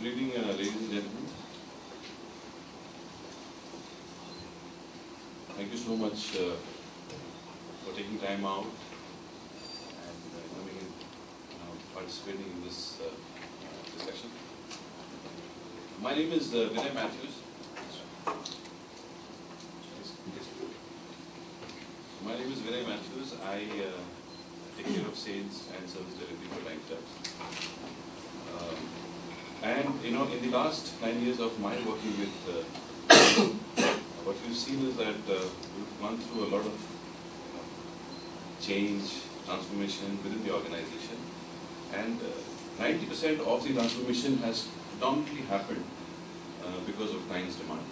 Good evening, ladies and gentlemen. Thank you so much for taking time out and coming in, participating in this discussion. My name is Vinay Matthews. My name is Vinay Matthews. I take care of sales and service delivery for Lifestyles. And in the last 9 years of my working with what we've seen is that we've gone through a lot of change, transformation within the organization, and 90% of the transformation has predominantly happened because of client's demand.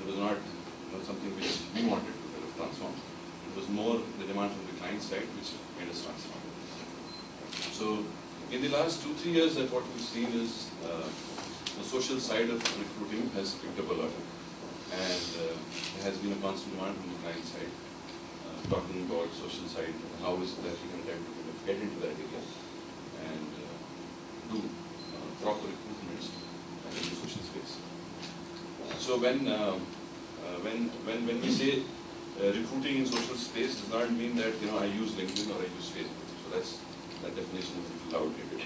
It was not something which we wanted to transform. It was more the demand from the client side which made us transform. So in the last 2-3 years, that what we've seen is the social side of recruiting has picked up a lot, and there has been a constant demand from the client side, talking about social side, how is it that we can tend to get into that area and do proper recruitments in the social space. So when we say recruiting in social space, does not mean that I use LinkedIn or I use Facebook. So that definition is a little outdated.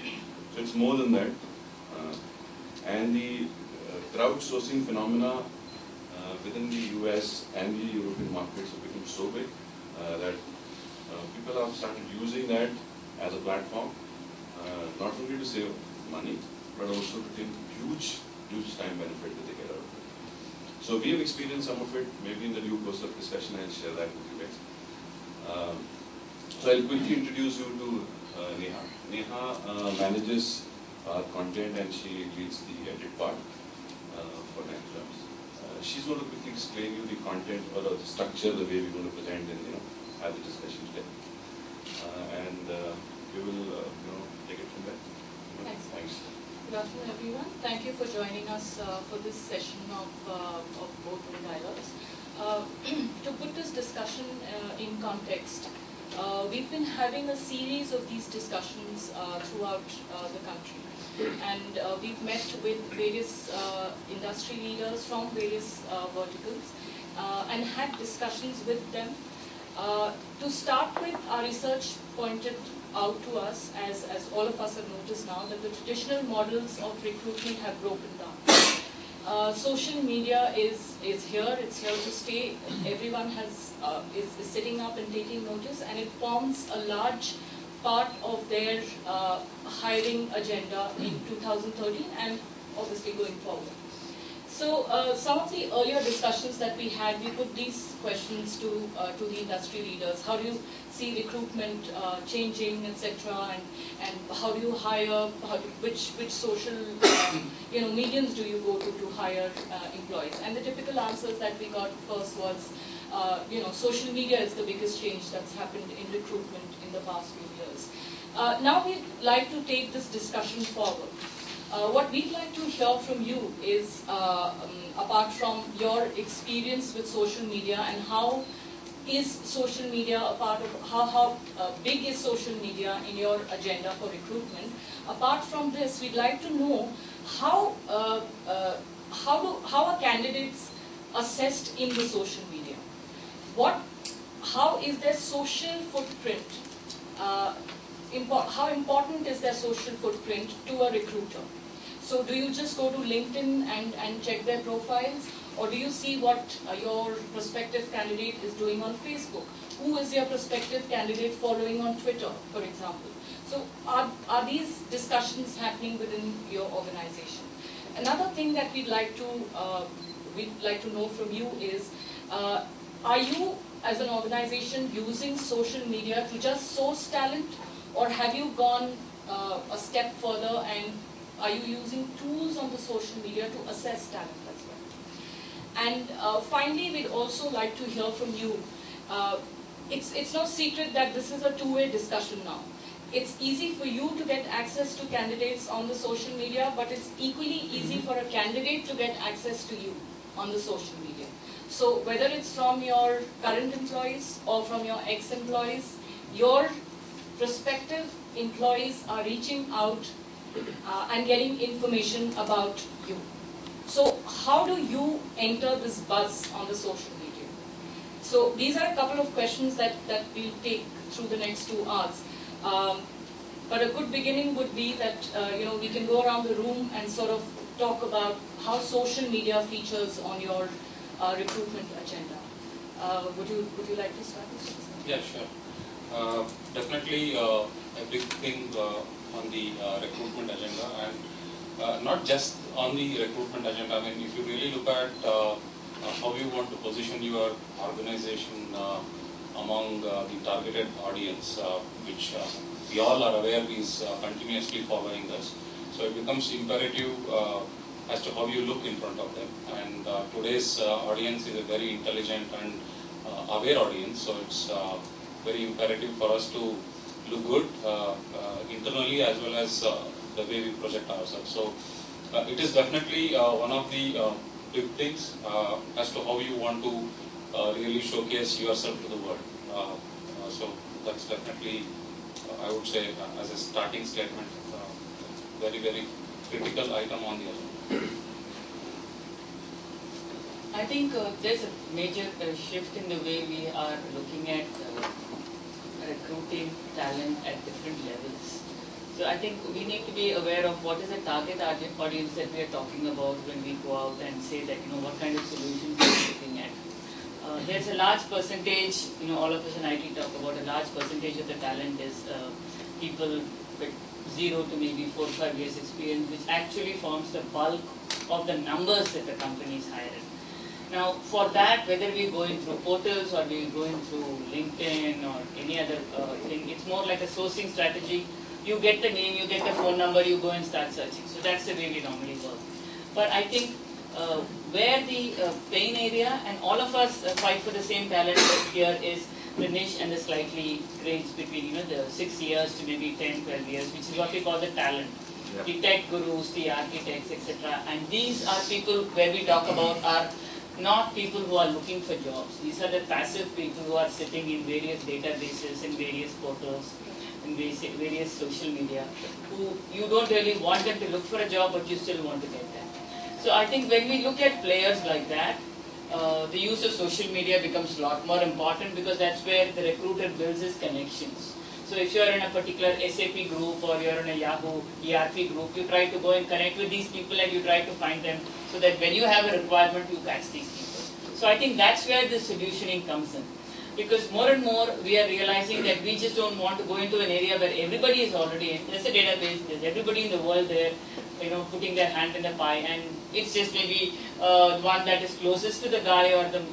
So it's more than that. And the crowdsourcing phenomena within the US and the European markets have become so big that people have started using that as a platform, not only to save money, but also to take huge time benefit that they get out of it. So we have experienced some of it. Maybe in the due course of discussion I'll share that with you guys. So I'll quickly introduce you to Neha. Neha manages our content and she leads the edit part for Lifestyles. She's going to quickly explain you the content or the structure, the way we're going to present and have the discussion today. And we will take it from there. Thanks. Good afternoon, everyone. Thank you for joining us for this session of Boardroom Dialogues. To put this discussion in context, we've been having a series of these discussions throughout the country. And we've met with various industry leaders from various verticals and had discussions with them. To start with, our research pointed out to us, as all of us have noticed now, that the traditional models of recruitment have broken down. Social media is here, it's here to stay. Everyone is sitting up and taking notice, and it forms a large part of their hiring agenda in 2013 and obviously going forward. So some of the earlier discussions that we had, we put these questions to the industry leaders. How do you see recruitment changing, etc., and how do you hire? Which social mediums do you go to hire employees? And the typical answers that we got first was, social media is the biggest change that's happened in recruitment in the past few years. Now we'd like to take this discussion forward. What we'd like to hear from you is, apart from your experience with social media and how is social media a part of, how big is social media in your agenda for recruitment? Apart from this, we'd like to know how are candidates assessed in the social media? How is their social footprint? How important is their social footprint to a recruiter? So do you just go to LinkedIn and check their profiles, or do you see what your prospective candidate is doing on Facebook? Who is your prospective candidate following on Twitter, for example? So are these discussions happening within your organization? Another thing that we'd like to know from you is, are you as an organization using social media to just source talent, or have you gone a step further and are you using tools on the social media to assess talent as well? And finally, we'd also like to hear from you. It's no secret that this is a two-way discussion now. It's easy for you to get access to candidates on the social media, but it's equally easy for a candidate to get access to you on the social media. So whether it's from your current employees or from your ex-employees, your prospective employees are reaching out and getting information about you. So how do you enter this buzz on the social media? So these are a couple of questions that we'll take through the next 2 hours. But a good beginning would be that we can go around the room and sort of talk about how social media features on your recruitment agenda. Would you like to start with this? Yeah, sure. Definitely a big thing on the recruitment agenda, and not just on the recruitment agenda. I mean, if you really look at how you want to position your organization among the targeted audience, which we all are aware is continuously following us. So it becomes imperative as to how you look in front of them. And today's audience is a very intelligent and aware audience, so it's very imperative for us to look good internally as well as the way we project ourselves. So it is definitely one of the big things as to how you want to really showcase yourself to the world. So that's definitely, I would say, as a starting statement, very, very critical item on the agenda. I think there's a major shift in the way we are looking at recruiting talent at different levels. So I think we need to be aware of what is the target audience that we are talking about when we go out and say that, what kind of solutions we are looking at. There's a large percentage, all of us in IT talk about a large percentage of the talent is people with 0 to maybe 4 or 5 years experience, which actually forms the bulk of the numbers that the company is hiring. Now, for that, whether we're going through portals or we're going through LinkedIn or any other thing, it's more like a sourcing strategy. You get the name, you get the phone number, you go and start searching. So that's the way we normally work. But I think where the pain area, and all of us fight for the same talent here, is the niche and the slightly range between the 6 years to maybe 10, 12 years, which is what we call the talent. Yeah. The tech gurus, the architects, etc. And these are people where we talk about are not people who are looking for jobs. These are the passive people who are sitting in various databases, in various portals, in various social media, who you don't really want them to look for a job, but you still want to get them. So I think when we look at players like that, the use of social media becomes a lot more important, because that's where the recruiter builds his connections. So if you're in a particular SAP group or you're in a Yahoo ERP group, you try to go and connect with these people and you try to find them, so that when you have a requirement, you catch these people. So I think that's where the solutioning comes in. Because more and more we are realizing that we just don't want to go into an area where everybody is already in. There's a database, there's everybody in the world there, putting their hand in the pie, and it's just maybe one that is closest to the guy, or the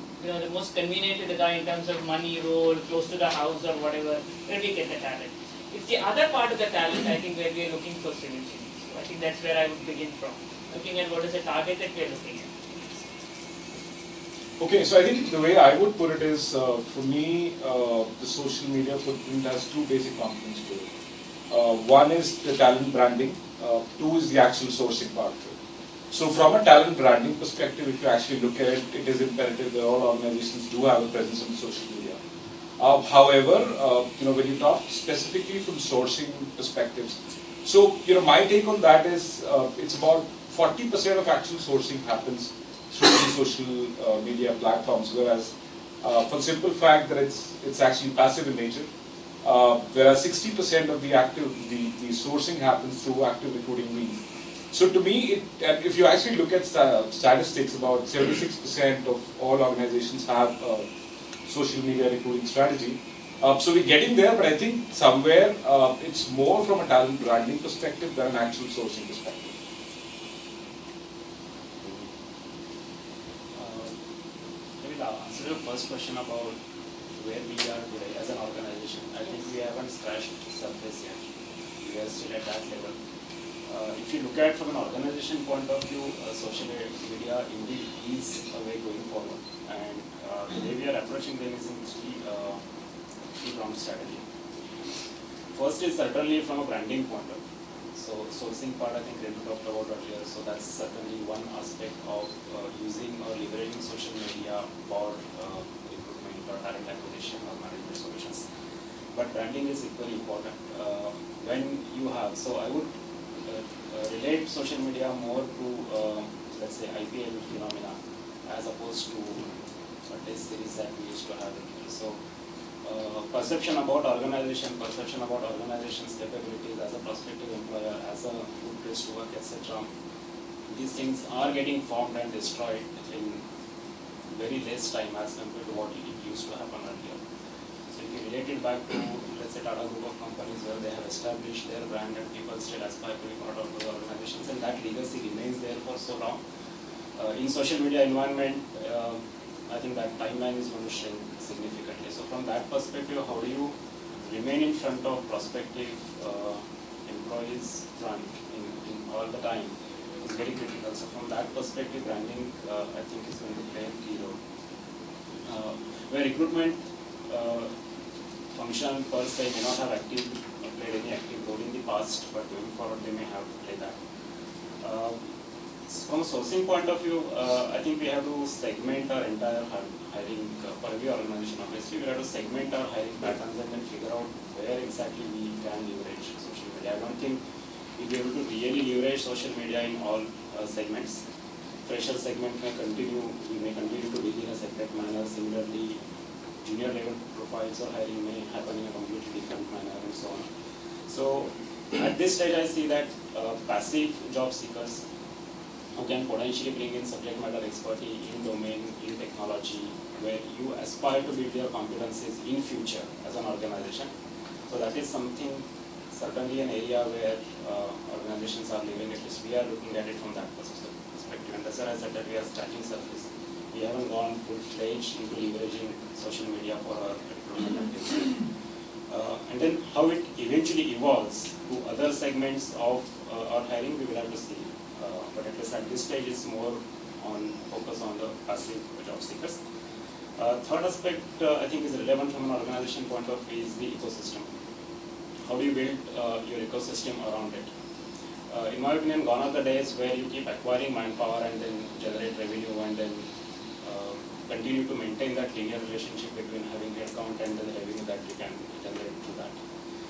most convenient to the guy in terms of money, role, close to the house or whatever, where we get the talent. It's the other part of the talent, I think, where we are looking for solutions. So I think that's where I would begin from, looking at what is the target that we are looking at. Okay, so I think the way I would put it is, for me, the social media footprint has 2 basic components to it. One is the talent branding, 2 is the actual sourcing part of it. So from a talent branding perspective, if you actually look at it, it is imperative that all organizations do have a presence on social media. However, when you talk specifically from sourcing perspectives, so my take on that is it's about 40% of actual sourcing happens through the social media platforms, whereas for the simple fact that it's actually passive in nature, whereas 60% of the sourcing happens through active recruiting means. So to me, if you actually look at statistics, about 76% of all organizations have a social media recruiting strategy. So we're getting there, but I think somewhere it's more from a talent branding perspective than an actual sourcing perspective. I'll answer the first question about where we are today as an organization. I think we haven't scratched the surface yet. We are still at that level. If you look at from an organization point of view, social media indeed is a way going forward. And the way we are approaching them is in three-pronged strategy. First is certainly from a branding point of view. So sourcing part, I think Renu talked about earlier. So that's certainly one aspect of using or leveraging social media for recruitment or talent acquisition or management solutions. But branding is equally important. When you have, so I would relate social media more to, let's say, IPL phenomena as opposed to a test series that we used to have. So, perception about organization's capabilities as a prospective employer, as a good place to work, etc. These things are getting formed and destroyed in very less time as compared to what it used to happen earlier. So if you relate it back to, let's say, Tata Group of companies where they have established their brand and people still aspire to be part of those organizations, and that legacy remains there for so long. In social media environment, I think that timeline is going to shrink significantly. So from that perspective, how do you remain in front of prospective employees front in all the time is very critical. So from that perspective, branding I think is going to play a key role. Where recruitment function per se may not have played any active role in the past, but going forward they may have to play that. From a sourcing point of view, I think we have to segment our entire hiring for every organization. Obviously, we have to segment our hiring patterns and then figure out where exactly we can leverage social media. I don't think we'll be able to really leverage social media in all segments. Fresher segment may continue, we may continue to deal in a separate manner. Similarly, junior level profiles or hiring may happen in a completely different manner and so on. So at this stage, I see that passive job seekers who can potentially bring in subject matter expertise in domain, in technology, where you aspire to build your competencies in future as an organization. So that is something, certainly an area where organizations are living, at least we are looking at it from that perspective. And that's why I said that we are scratching surface. We haven't gone full-fledged into leveraging social media for our recruitment activities. And then how it eventually evolves to other segments of our hiring, we will have to see. But at least at this stage, it's more on focus on the passive job seekers. Third aspect, I think, is relevant from an organization point of view is the ecosystem. How do you build your ecosystem around it? In my opinion, gone are the days where you keep acquiring manpower and then generate revenue and then continue to maintain that linear relationship between having headcount and the revenue that you can generate through that.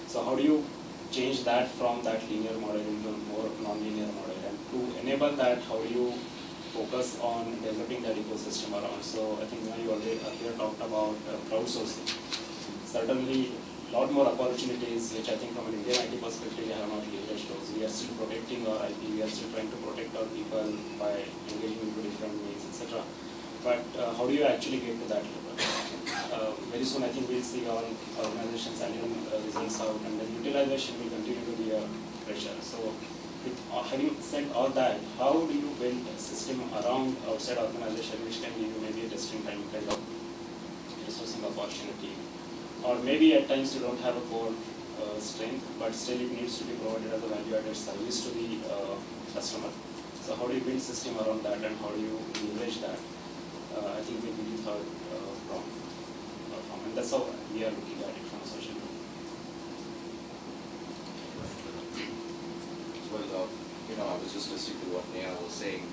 So how do you change that from that linear model into a more non-linear model? And to enable that, how do you focus on developing that ecosystem around? So I think you already earlier talked about crowdsourcing. Certainly, a lot more opportunities, which I think from an Indian IT perspective, we have not leveraged those. We are still protecting our IP, we are still trying to protect our people by engaging into different means, etc. But how do you actually get to that level? Very soon, I think we'll see our organization's annual results out, and then utilization will continue to be a pressure. So, with having said all that, how do you build a system around outside organization which can give you maybe a just-in-time kind of resourcing opportunity? Or maybe at times you don't have a core strength, but still it needs to be provided as a value-added service to the customer. So how do you build system around that, and how do you leverage that? I think will be the third prong. And that's how we are looking at it from social media. Well, I was just listening to what Neha was saying.